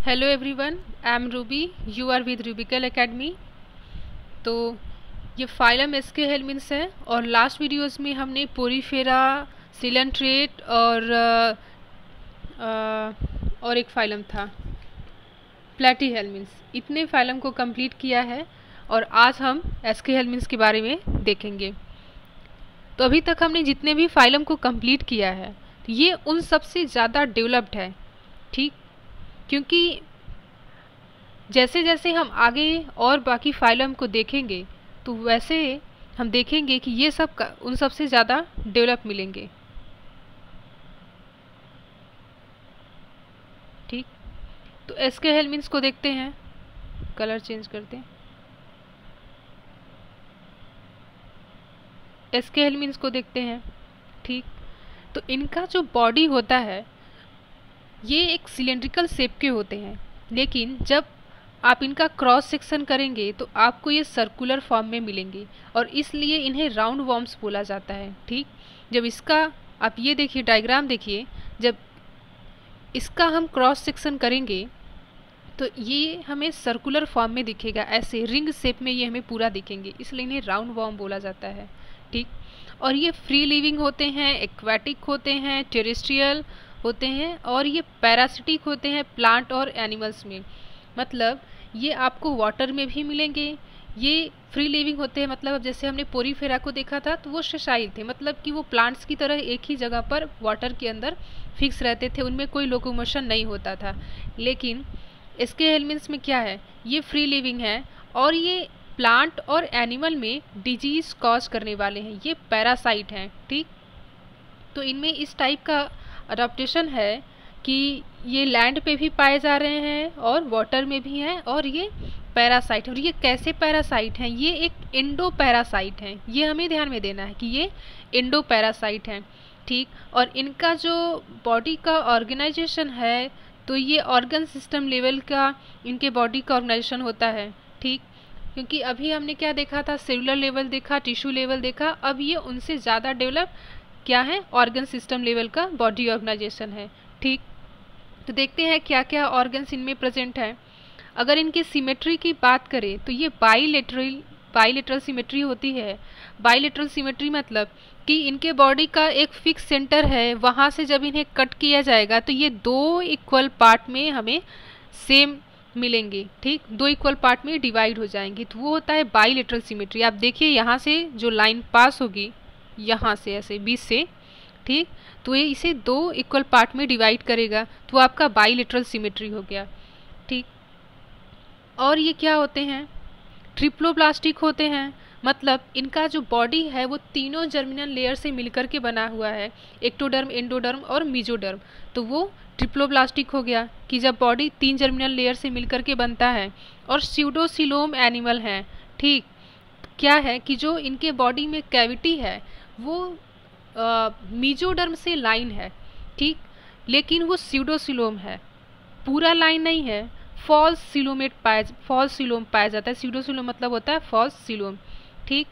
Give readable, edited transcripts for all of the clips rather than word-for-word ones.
Hello everyone, I am Ruby. You are with Rubical academy. तो ये phylum एस्के helminths है और लास्ट वीडियोस में हमने पोरीफेरा, सिलेंट्रेट और एक फाइलम था प्लेटी हेलमिन्स, इतने फाइलम को कंप्लीट किया है और आज हम एस्के हेलमिन्स के बारे में देखेंगे। तो अभी तक हमने जितने भी फाइलम को कंप्लीट किया है तो ये उन सबसे ज़्यादा डेवलप्ड है, ठीक। क्योंकि जैसे जैसे हम आगे और बाकी फाइलम को देखेंगे तो वैसे हम देखेंगे कि ये सब उन सबसे ज़्यादा डेवलप मिलेंगे, ठीक। तो एस्के हेलमिन्स को देखते हैं, कलर चेंज करते हैं। एस्के हेलमिन्स को देखते हैं, ठीक। तो इनका जो बॉडी होता है ये एक सिलेंड्रिकल शेप के होते हैं, लेकिन जब आप इनका क्रॉस सेक्शन करेंगे तो आपको ये सर्कुलर फॉर्म में मिलेंगे और इसलिए इन्हें राउंड वॉर्म्स बोला जाता है, ठीक। जब इसका आप ये देखिए, डायग्राम देखिए, जब इसका हम क्रॉस सेक्शन करेंगे तो ये हमें सर्कुलर फॉर्म में दिखेगा, ऐसे रिंग शेप में ये हमें पूरा दिखेंगे, इसलिए इन्हें राउंड वॉर्म बोला जाता है, ठीक। और ये फ्री लिविंग होते हैं, एक्वाटिक होते हैं, टेरेस्ट्रियल होते हैं और ये पैरासिटिक होते हैं प्लांट और एनिमल्स में। मतलब ये आपको वाटर में भी मिलेंगे। ये फ्री लिविंग होते हैं, मतलब जैसे हमने पोरीफेरा को देखा था तो वो सेसाइल थे, मतलब कि वो प्लांट्स की तरह एक ही जगह पर वाटर के अंदर फिक्स रहते थे, उनमें कोई लोकोमोशन नहीं होता था। लेकिन एस्के हेलमिन्स में क्या है, ये फ्री लिविंग है और ये प्लांट और एनिमल में डिजीज कॉज करने वाले हैं, ये पैरासाइट हैं, ठीक। तो इनमें इस टाइप का अडॉप्टेशन है कि ये लैंड पे भी पाए जा रहे हैं और वाटर में भी हैं और ये पैरासाइट। और ये कैसे पैरासाइट हैं, ये एक इंडो पैरासाइट हैं, ये हमें ध्यान में देना है कि ये इंडो पैरासाइट हैं, ठीक। और इनका जो बॉडी का ऑर्गेनाइजेशन है तो ये ऑर्गन सिस्टम लेवल का इनके बॉडी का ऑर्गेनाइजेशन होता है, ठीक। क्योंकि अभी हमने क्या देखा था, सेलुलर लेवल देखा, टिश्यू लेवल देखा, अब ये उनसे ज़्यादा डेवलप क्या है, ऑर्गन सिस्टम लेवल का बॉडी ऑर्गेनाइजेशन है, ठीक। तो देखते हैं क्या क्या ऑर्गन्स इनमें प्रेजेंट है। अगर इनकी सिमेट्री की बात करें तो ये बाईलेटरल सिमेट्री होती है। बाईलेटरल सिमेट्री मतलब कि इनके बॉडी का एक फिक्स सेंटर है, वहाँ से जब इन्हें कट किया जाएगा तो ये दो इक्वल पार्ट में हमें सेम मिलेंगे, ठीक, दो इक्वल पार्ट में डिवाइड हो जाएंगे, तो वो होता है बाईलेटरल सिमेट्री। आप देखिए यहाँ से जो लाइन पास होगी यहाँ से ऐसे बीच से, ठीक, तो ये इसे दो इक्वल पार्ट में डिवाइड करेगा, तो आपका बाईलेटरल सिमेट्री हो गया, ठीक। और ये क्या होते हैं, ट्रिप्लोब्लास्टिक होते हैं, मतलब इनका जो बॉडी है वो तीनों जर्मिनल लेयर से मिलकर के बना हुआ है, एक्टोडर्म, एंडोडर्म और मीजोडर्म। तो वो ट्रिप्लोब्लास्टिक हो गया कि जब बॉडी तीन जर्मिनल लेयर से मिलकर के बनता है। और स्यूडोसिलोम एनिमल हैं, ठीक। क्या है कि जो इनके बॉडी में कैविटी है वो मीजोडर्म से लाइन है, ठीक, लेकिन वो स्यूडोसिलोम है, पूरा लाइन नहीं है। फॉल्स सिलोम पाया जाता है। स्यूडोसिलोम मतलब होता है फॉल्स सिलोम, ठीक।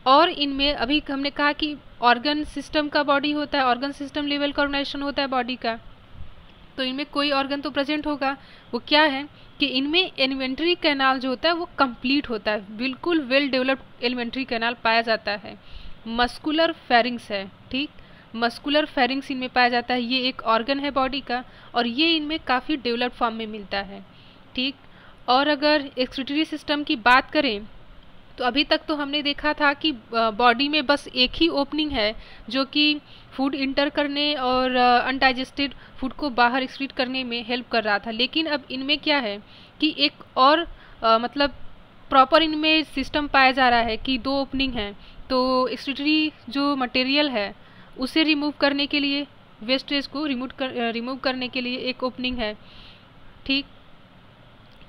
और इनमें अभी हमने कहा कि ऑर्गन सिस्टम का बॉडी होता है, ऑर्गन सिस्टम लेवल का ऑर्गेनाइजेशन होता है बॉडी का, तो इनमें कोई ऑर्गन तो प्रेजेंट होगा। वो क्या है कि इनमें एलिमेंट्री कैनाल जो होता है वो कंप्लीट होता है, बिल्कुल वेल डेवलप्ड एलिमेंट्री कैनाल पाया जाता है। मस्कुलर फेरिंग्स है, ठीक, मस्कुलर फेरिंग्स इनमें पाया जाता है, ये एक ऑर्गन है बॉडी का और ये इनमें काफ़ी डेवलप्ड फॉर्म में मिलता है, ठीक। और अगर एक्सक्रीटरी सिस्टम की बात करें तो अभी तक तो हमने देखा था कि बॉडी में बस एक ही ओपनिंग है जो कि फूड इंटर करने और अनडाइजेस्टेड फूड को बाहर एक्सक्रीट करने में हेल्प कर रहा था, लेकिन अब इनमें क्या है कि एक और मतलब प्रॉपर इनमें सिस्टम पाया जा रहा है कि दो ओपनिंग हैं। तो एक्सक्रीटरी जो मटेरियल है उसे रिमूव करने के लिए, वेस्टेज को रिमूव करने के लिए एक ओपनिंग है, ठीक,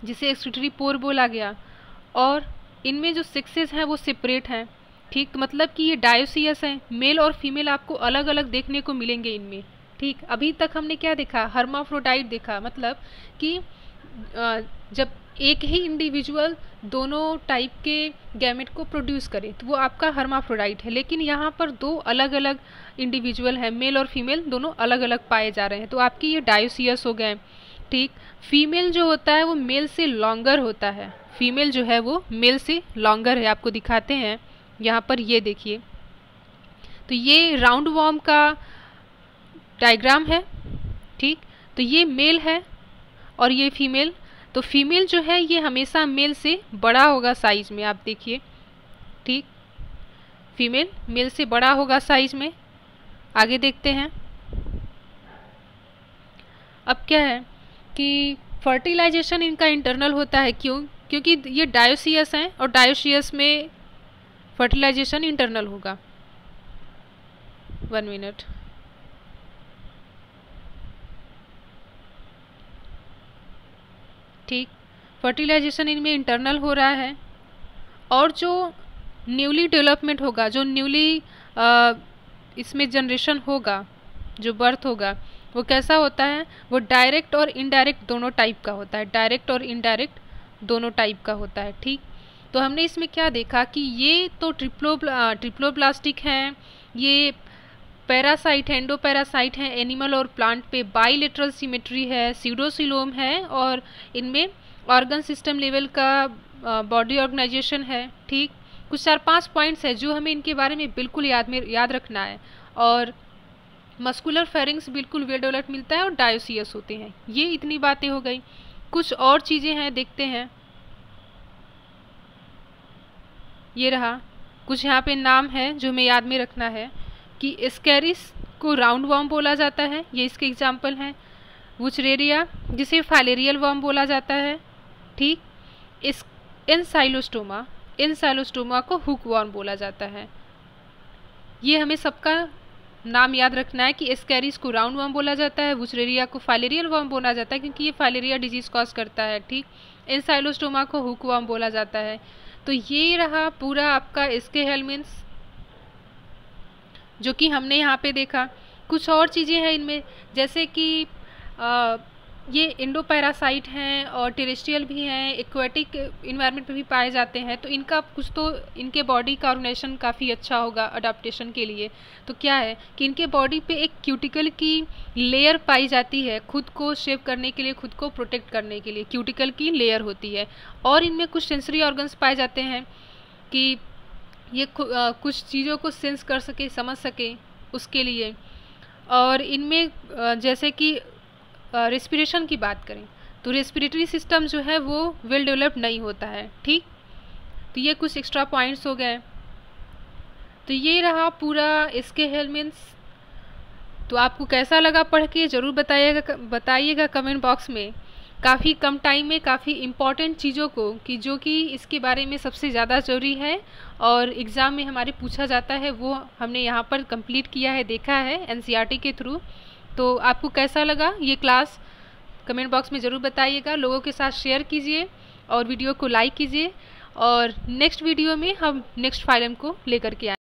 जिसे एक्सक्रीटरी पोर बोला गया। और इनमें जो सेक्सेस हैं वो सेपरेट हैं, ठीक, तो मतलब कि ये डायोसियस हैं, मेल और फीमेल आपको अलग अलग देखने को मिलेंगे इनमें, ठीक। अभी तक हमने क्या देखा, हर्माफ्रोडाइट देखा, मतलब कि जब एक ही इंडिविजुअल दोनों टाइप के गैमेट को प्रोड्यूस करे तो वो आपका हर्माफ्रोडाइट है। लेकिन यहाँ पर दो अलग अलग इंडिविजुअल हैं, मेल और फीमेल दोनों अलग अलग पाए जा रहे हैं, तो आपके ये डायोसियस हो गए, ठीक। फीमेल जो होता है वो मेल से लॉन्गर होता है, फीमेल जो है वो मेल से लॉन्गर है। आपको दिखाते हैं यहाँ पर, ये देखिए। तो ये राउंड वॉर्म का डायग्राम है, ठीक। तो ये मेल है और ये फीमेल। तो फीमेल जो है ये हमेशा मेल से बड़ा होगा साइज में, आप देखिए, ठीक। फीमेल मेल से बड़ा होगा साइज में। आगे देखते हैं। अब क्या है कि फर्टिलाइजेशन इनका इंटरनल होता है, क्योंकि ये डायोसियस हैं और डायोसियस में फर्टिलाइजेशन इंटरनल होगा। 1 मिनट। ठीक, फर्टिलाइजेशन इनमें इंटरनल हो रहा है। और जो न्यूली डेवलपमेंट होगा, जो न्यूली इसमें जनरेशन होगा, जो बर्थ होगा, वो कैसा होता है? वो डायरेक्ट और इनडायरेक्ट दोनों टाइप का होता है, डायरेक्ट और इनडायरेक्ट दोनों टाइप का होता है, ठीक। तो हमने इसमें क्या देखा कि ये तो ट्रिप्लोब्लास्टिक हैं, ये पैरासाइट है, एंडोपैरासाइट हैं, एनिमल और प्लांट पे बाइलेटरल सिमेट्री है, सीडोसिलोम है, और इनमें ऑर्गन सिस्टम लेवल का बॉडी ऑर्गेनाइजेशन है, ठीक। कुछ 4-5 पॉइंट्स है जो हमें इनके बारे में बिल्कुल याद रखना है। और मस्कुलर फेरिंग्स बिल्कुल वेल डेवलप्ड मिलता है और डायोसियस होते हैं। ये इतनी बातें हो गई। कुछ और चीज़ें हैं, देखते हैं। ये रहा, कुछ यहाँ पे नाम है जो हमें याद में रखना है कि एस्केरिस को राउंड वर्म बोला जाता है, ये इसके एग्जाम्पल हैं। वुचरेरिया जिसे फाइलेरियल वर्म बोला जाता है, ठीक। इस एनसाइलोस्टोमा को हुक वर्म बोला जाता है। ये हमें सबका नाम याद रखना है कि एस्केरिस को राउंड वर्म बोला जाता है, वुचरेरिया को फाइलेरियल वर्म बोला जाता है क्योंकि ये फाइलेरिया डिजीज कॉज करता है, ठीक। एनसाइलोस्टोमा को हुक वर्म बोला जाता है। तो ये रहा पूरा आपका एस्केहेलमिन्स जो कि हमने यहाँ पे देखा। कुछ और चीज़ें हैं इनमें, जैसे कि ये इंडोपैरासाइट हैं और टेरेस्ट्रियल भी हैं, एक्वेटिक इन्वायरमेंट में भी पाए जाते हैं। तो इनका कुछ तो इनके बॉडी का ऑर्गेनाइजेशन काफ़ी अच्छा होगा अडाप्टेशन के लिए। तो क्या है कि इनके बॉडी पे एक क्यूटिकल की लेयर पाई जाती है, खुद को शेव करने के लिए, खुद को प्रोटेक्ट करने के लिए क्यूटिकल की लेयर होती है। और इनमें कुछ सेंसरी ऑर्गन्स पाए जाते हैं कि ये कुछ चीज़ों को सेंस कर सके, समझ सके, उसके लिए। और इनमें जैसे कि रेस्पिरेशन की बात करें तो रेस्पिरेटरी सिस्टम जो है वो वेल डेवलप्ड नहीं होता है, ठीक। तो ये कुछ एक्स्ट्रा पॉइंट्स हो गए। तो ये रहा पूरा एस्केहेलमिन्स। तो आपको कैसा लगा पढ़ के ज़रूर बताइएगा कमेंट बॉक्स में। काफ़ी कम टाइम में काफ़ी इम्पॉर्टेंट चीज़ों को कि जो कि इसके बारे में सबसे ज़्यादा ज़रूरी है और एग्ज़ाम में हमारे पूछा जाता है, वो हमने यहाँ पर कंप्लीट किया है, देखा है एनसीईआरटी के थ्रू। तो आपको कैसा लगा ये क्लास कमेंट बॉक्स में ज़रूर बताइएगा, लोगों के साथ शेयर कीजिए और वीडियो को लाइक कीजिए। और नेक्स्ट वीडियो में हम नेक्स्ट फाइलम को लेकर के आएंगे।